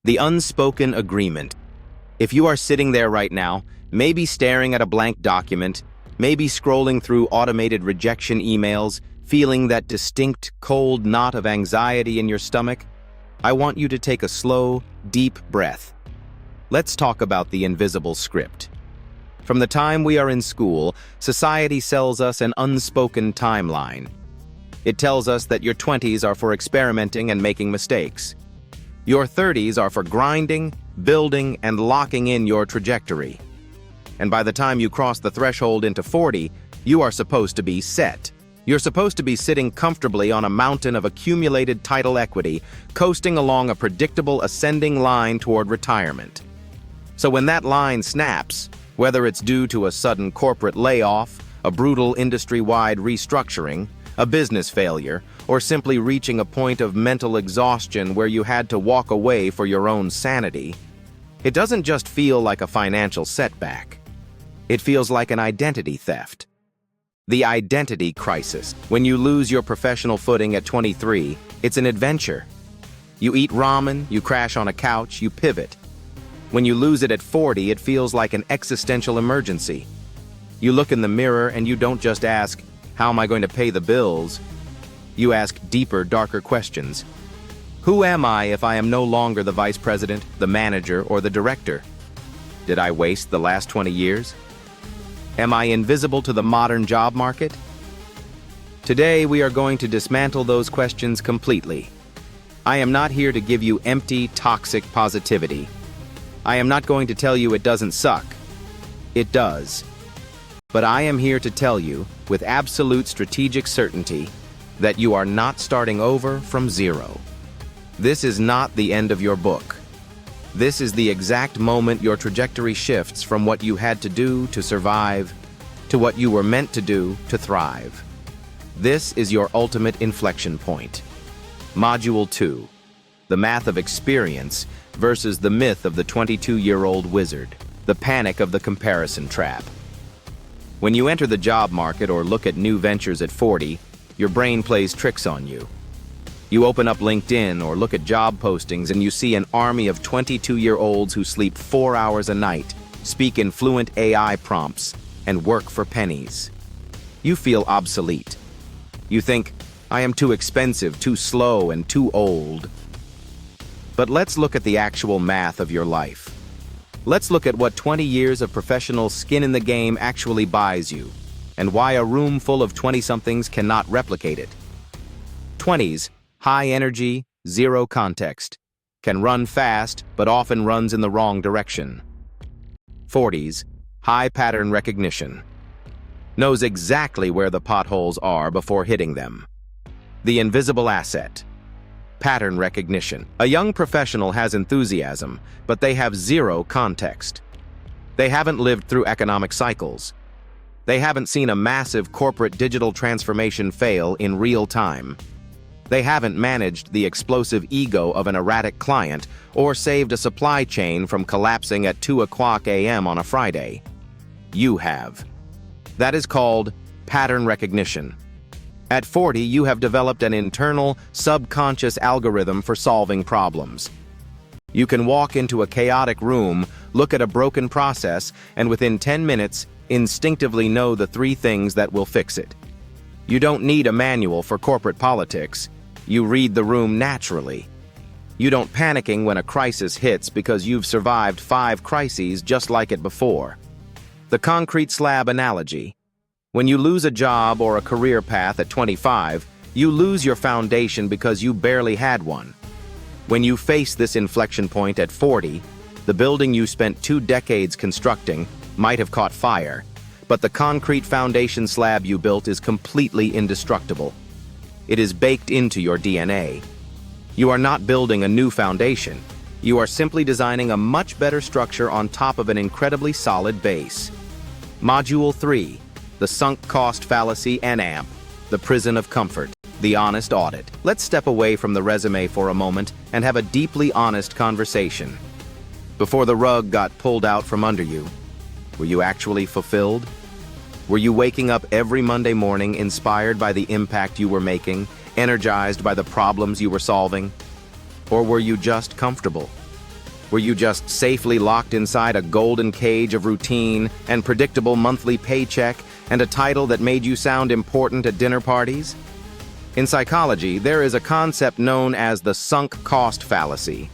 The unspoken agreement. If you are sitting there right now, maybe staring at a blank document, maybe scrolling through automated rejection emails, feeling that distinct, cold knot of anxiety in your stomach, I want you to take a slow, deep breath. Let's talk about the invisible script. From the time we are in school, society sells us an unspoken timeline. It tells us that your 20s are for experimenting and making mistakes. Your 30s are for grinding, building, and locking in your trajectory. And by the time you cross the threshold into 40, you are supposed to be set. You're supposed to be sitting comfortably on a mountain of accumulated tidal equity, coasting along a predictable ascending line toward retirement. So when that line snaps, whether it's due to a sudden corporate layoff, a brutal industry-wide restructuring, a business failure, or simply reaching a point of mental exhaustion where you had to walk away for your own sanity, it doesn't just feel like a financial setback. It feels like an identity theft. The identity crisis. When you lose your professional footing at 23, it's an adventure. You eat ramen, you crash on a couch, you pivot. When you lose it at 40, it feels like an existential emergency. You look in the mirror and you don't just ask, "How am I going to pay the bills?" You ask deeper, darker questions. Who am I if I am no longer the vice president, the manager, or the director? Did I waste the last 20 years? Am I invisible to the modern job market? Today, we are going to dismantle those questions completely. I am not here to give you empty, toxic positivity. I am not going to tell you it doesn't suck. It does. But I am here to tell you, with absolute strategic certainty, that you are not starting over from zero. This is not the end of your book. This is the exact moment your trajectory shifts from what you had to do to survive to what you were meant to do to thrive. This is your ultimate inflection point. Module 2. The math of experience versus the myth of the 22-year-old wizard. The panic of the comparison trap. When you enter the job market or look at new ventures at 40, your brain plays tricks on you. You open up LinkedIn or look at job postings and you see an army of 22-year-olds who sleep 4 hours a night, speak in fluent AI prompts, and work for pennies. You feel obsolete. You think, I am too expensive, too slow, and too old. But let's look at the actual math of your life. Let's look at what 20 years of professional skin in the game actually buys you, and why a room full of 20-somethings cannot replicate it. 20s, high energy, zero context, can run fast, but often runs in the wrong direction. 40s, high pattern recognition, knows exactly where the potholes are before hitting them. The invisible asset. Pattern recognition. A young professional has enthusiasm, but they have zero context. They haven't lived through economic cycles. They haven't seen a massive corporate digital transformation fail in real time. They haven't managed the explosive ego of an erratic client or saved a supply chain from collapsing at 2:00 a.m. on a Friday. You have. That is called pattern recognition. At 40, you have developed an internal, subconscious algorithm for solving problems. You can walk into a chaotic room, look at a broken process, and within 10 minutes, instinctively know the 3 things that will fix it. You don't need a manual for corporate politics. You read the room naturally. You don't panicking when a crisis hits because you've survived 5 crises just like it before. The concrete slab analogy. When you lose a job or a career path at 25, you lose your foundation because you barely had one. When you face this inflection point at 40, the building you spent 2 decades constructing might have caught fire, but the concrete foundation slab you built is completely indestructible. It is baked into your DNA. You are not building a new foundation. You are simply designing a much better structure on top of an incredibly solid base. Module 3. The sunk cost fallacy and AMP, the prison of comfort, the honest audit. Let's step away from the resume for a moment and have a deeply honest conversation. Before the rug got pulled out from under you, were you actually fulfilled? Were you waking up every Monday morning inspired by the impact you were making, energized by the problems you were solving? Or were you just comfortable? Were you just safely locked inside a golden cage of routine and predictable monthly paycheck and a title that made you sound important at dinner parties? In psychology, there is a concept known as the sunk cost fallacy.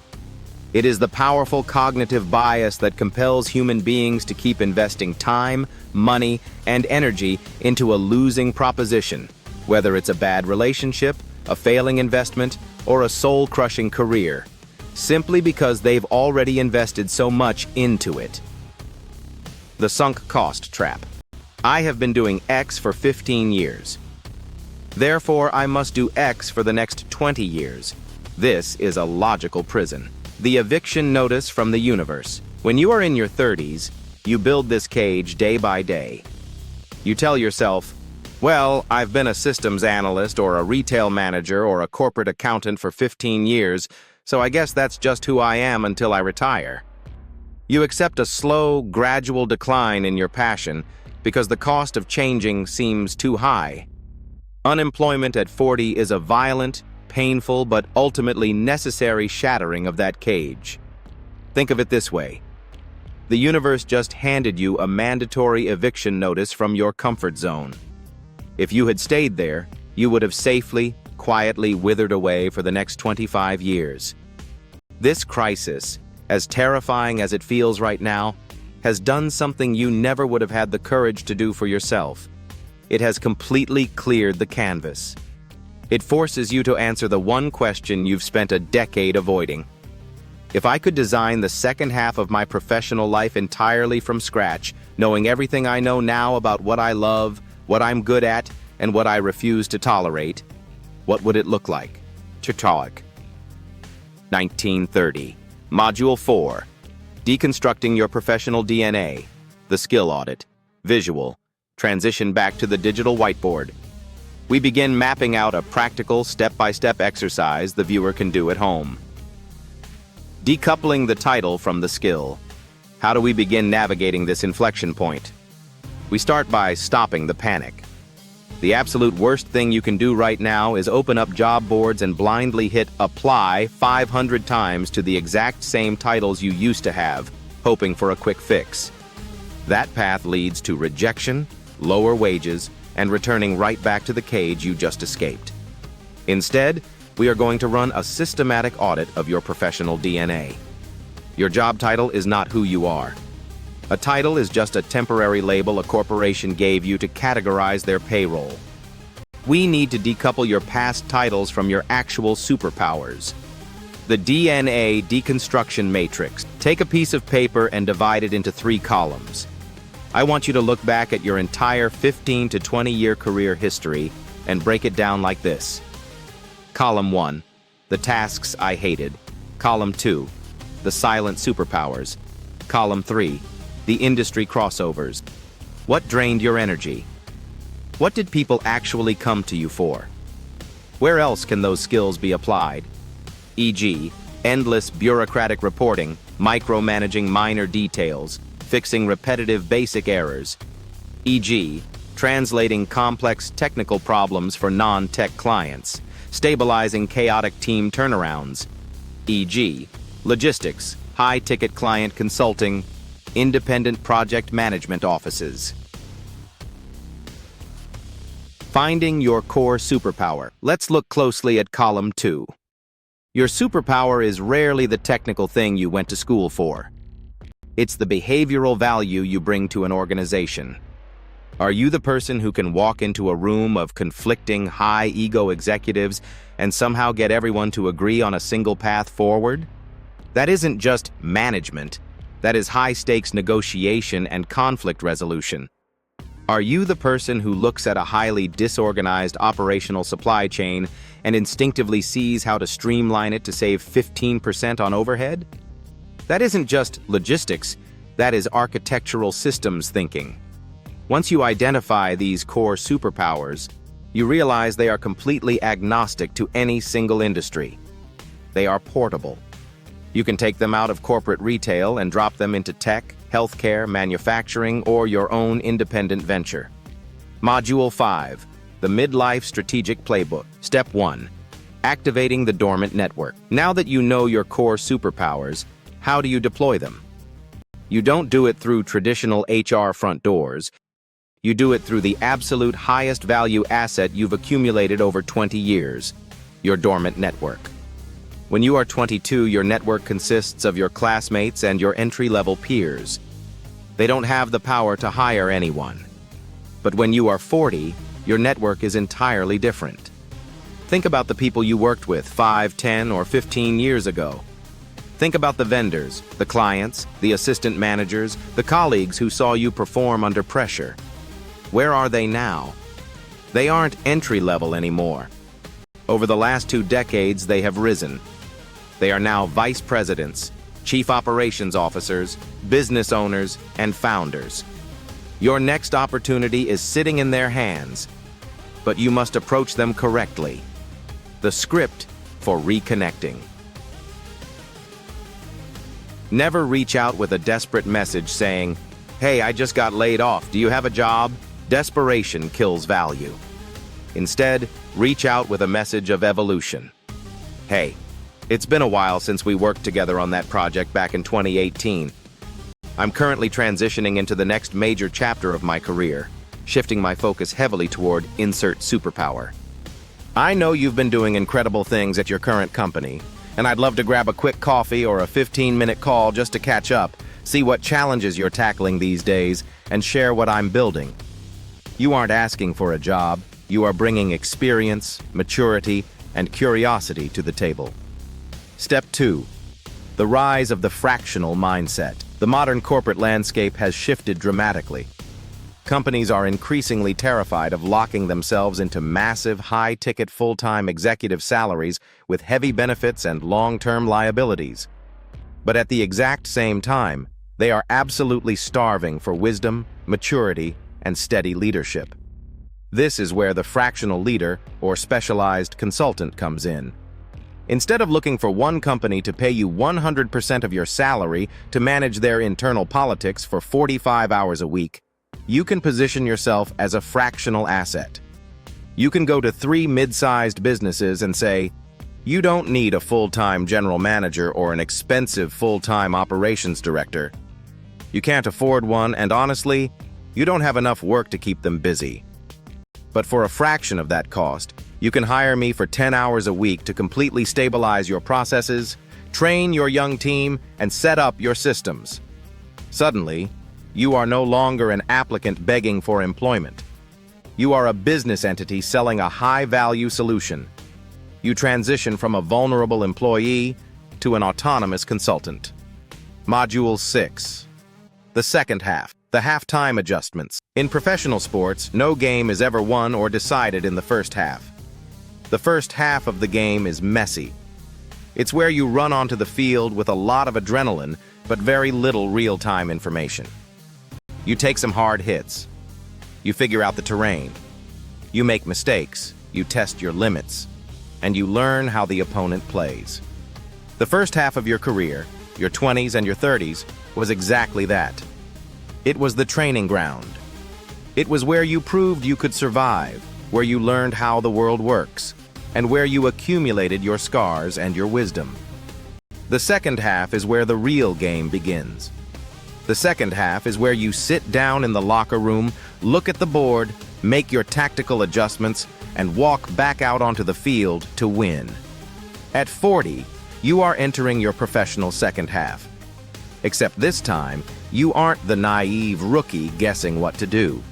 It is the powerful cognitive bias that compels human beings to keep investing time, money, and energy into a losing proposition, whether it's a bad relationship, a failing investment, or a soul-crushing career, simply because they've already invested so much into it. The sunk cost trap. I have been doing X for 15 years. Therefore, I must do X for the next 20 years. This is a logical prison. The eviction notice from the universe. When you are in your 30s, you build this cage day by day. You tell yourself, well, I've been a systems analyst or a retail manager or a corporate accountant for 15 years, so I guess that's just who I am until I retire. You accept a slow, gradual decline in your passion because the cost of changing seems too high. Unemployment at 40 is a violent, painful, but ultimately necessary shattering of that cage. Think of it this way. The universe just handed you a mandatory eviction notice from your comfort zone. If you had stayed there, you would have safely, quietly withered away for the next 25 years. This crisis, as terrifying as it feels right now, has done something you never would have had the courage to do for yourself. It has completely cleared the canvas. It forces you to answer the one question you've spent a decade avoiding. If I could design the second half of my professional life entirely from scratch, knowing everything I know now about what I love, what I'm good at, and what I refuse to tolerate, what would it look like? Chitalik. 1930. Module 4. Deconstructing your professional DNA. The skill audit. Visual. Transition back to the digital whiteboard. We begin mapping out a practical, step-by-step exercise the viewer can do at home. Decoupling the title from the skill. How do we begin navigating this inflection point? We start by stopping the panic. The absolute worst thing you can do right now is open up job boards and blindly hit apply 500 times to the exact same titles you used to have, hoping for a quick fix. That path leads to rejection, lower wages, and returning right back to the cage you just escaped. Instead, we are going to run a systematic audit of your professional DNA. Your job title is not who you are. A title is just a temporary label a corporation gave you to categorize their payroll. We need to decouple your past titles from your actual superpowers. The DNA Deconstruction Matrix. Take a piece of paper and divide it into 3 columns. I want you to look back at your entire 15 to 20-year career history and break it down like this. Column 1, the tasks I hated. Column 2, the silent superpowers. Column 3, the industry crossovers. What drained your energy? What did people actually come to you for? Where else can those skills be applied? E.g., endless bureaucratic reporting, micromanaging minor details, fixing repetitive basic errors, e.g., translating complex technical problems for non-tech clients, stabilizing chaotic team turnarounds, e.g., logistics, high-ticket client consulting, independent project management offices. Finding your core superpower. Let's look closely at column 2. Your superpower is rarely the technical thing you went to school for. It's the behavioral value you bring to an organization. Are you the person who can walk into a room of conflicting, high-ego executives and somehow get everyone to agree on a single path forward? That isn't just management. That is high-stakes negotiation and conflict resolution. Are you the person who looks at a highly disorganized operational supply chain and instinctively sees how to streamline it to save 15% on overhead? That isn't just logistics, that is architectural systems thinking. Once you identify these core superpowers, you realize they are completely agnostic to any single industry. They are portable. You can take them out of corporate retail and drop them into tech, healthcare, manufacturing, or your own independent venture. Module 5, the Midlife Strategic Playbook. Step 1, activating the Dormant Network. Now that you know your core superpowers, How do you deploy them? You don't do it through traditional HR front doors. You do it through the absolute highest value asset you've accumulated over 20 years, your dormant network. When you are 22, your network consists of your classmates and your entry-level peers. They don't have the power to hire anyone. But when you are 40, your network is entirely different. Think about the people you worked with 5, 10, or 15 years ago. Think about the vendors, the clients, the assistant managers, the colleagues who saw you perform under pressure. Where are they now? They aren't entry-level anymore. Over the last 2 decades, they have risen. They are now vice presidents, chief operations officers, business owners, and founders. Your next opportunity is sitting in their hands, but you must approach them correctly. The script for reconnecting. Never reach out with a desperate message saying, "Hey, I just got laid off. Do you have a job?" Desperation kills value. Instead, reach out with a message of evolution. "Hey, it's been a while since we worked together on that project back in 2018. I'm currently transitioning into the next major chapter of my career, shifting my focus heavily toward insert superpower. I know you've been doing incredible things at your current company, and I'd love to grab a quick coffee or a 15-minute call just to catch up, see what challenges you're tackling these days, and share what I'm building." You aren't asking for a job. You are bringing experience, maturity, and curiosity to the table. Step 2. The rise of the fractional mindset. The modern corporate landscape has shifted dramatically. Companies are increasingly terrified of locking themselves into massive, high-ticket full-time executive salaries with heavy benefits and long-term liabilities. But at the exact same time, they are absolutely starving for wisdom, maturity, and steady leadership. This is where the fractional leader or specialized consultant comes in. Instead of looking for one company to pay you 100% of your salary to manage their internal politics for 45 hours a week, you can position yourself as a fractional asset. You can go to 3 mid-sized businesses and say, "You don't need a full-time general manager or an expensive full-time operations director. You can't afford one, and honestly, you don't have enough work to keep them busy. But for a fraction of that cost, you can hire me for 10 hours a week to completely stabilize your processes, train your young team, and set up your systems." Suddenly, you are no longer an applicant begging for employment. You are a business entity selling a high-value solution. You transition from a vulnerable employee to an autonomous consultant. Module 6. The second half. The halftime adjustments. In professional sports, no game is ever won or decided in the first half. The first half of the game is messy. It's where you run onto the field with a lot of adrenaline, but very little real-time information. You take some hard hits. You figure out the terrain. You make mistakes. You test your limits. And you learn how the opponent plays. The first half of your career, your 20s and your 30s, was exactly that. It was the training ground. It was where you proved you could survive, where you learned how the world works, and where you accumulated your scars and your wisdom. The second half is where the real game begins. The second half is where you sit down in the locker room, look at the board, make your tactical adjustments, and walk back out onto the field to win. At 40, you are entering your professional second half. Except this time, you aren't the naive rookie guessing what to do.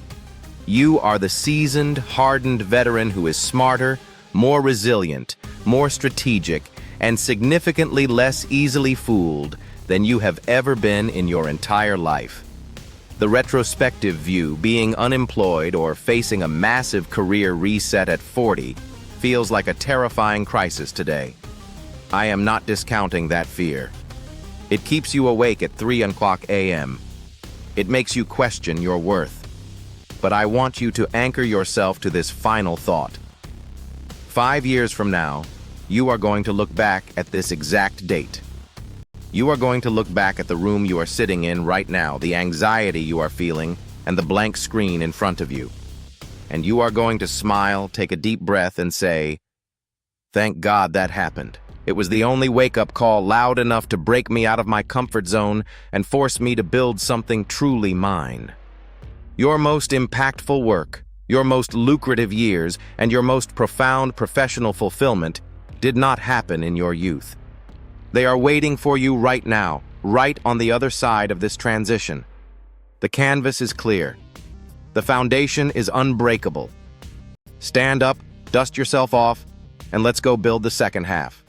You are the seasoned, hardened veteran who is smarter, more resilient, more strategic, and significantly less easily fooled than you have ever been in your entire life. The retrospective view, being unemployed or facing a massive career reset at 40, feels like a terrifying crisis today. I am not discounting that fear. It keeps you awake at 3 o'clock a.m. It makes you question your worth. But I want you to anchor yourself to this final thought. 5 years from now, you are going to look back at this exact date. You are going to look back at the room you are sitting in right now, the anxiety you are feeling, and the blank screen in front of you. And you are going to smile, take a deep breath, and say, "Thank God that happened. It was the only wake-up call loud enough to break me out of my comfort zone and force me to build something truly mine. Your most impactful work, your most lucrative years, and your most profound professional fulfillment did not happen in your youth. They are waiting for you right now, right on the other side of this transition. The canvas is clear. The foundation is unbreakable. Stand up, dust yourself off, and let's go build the second half.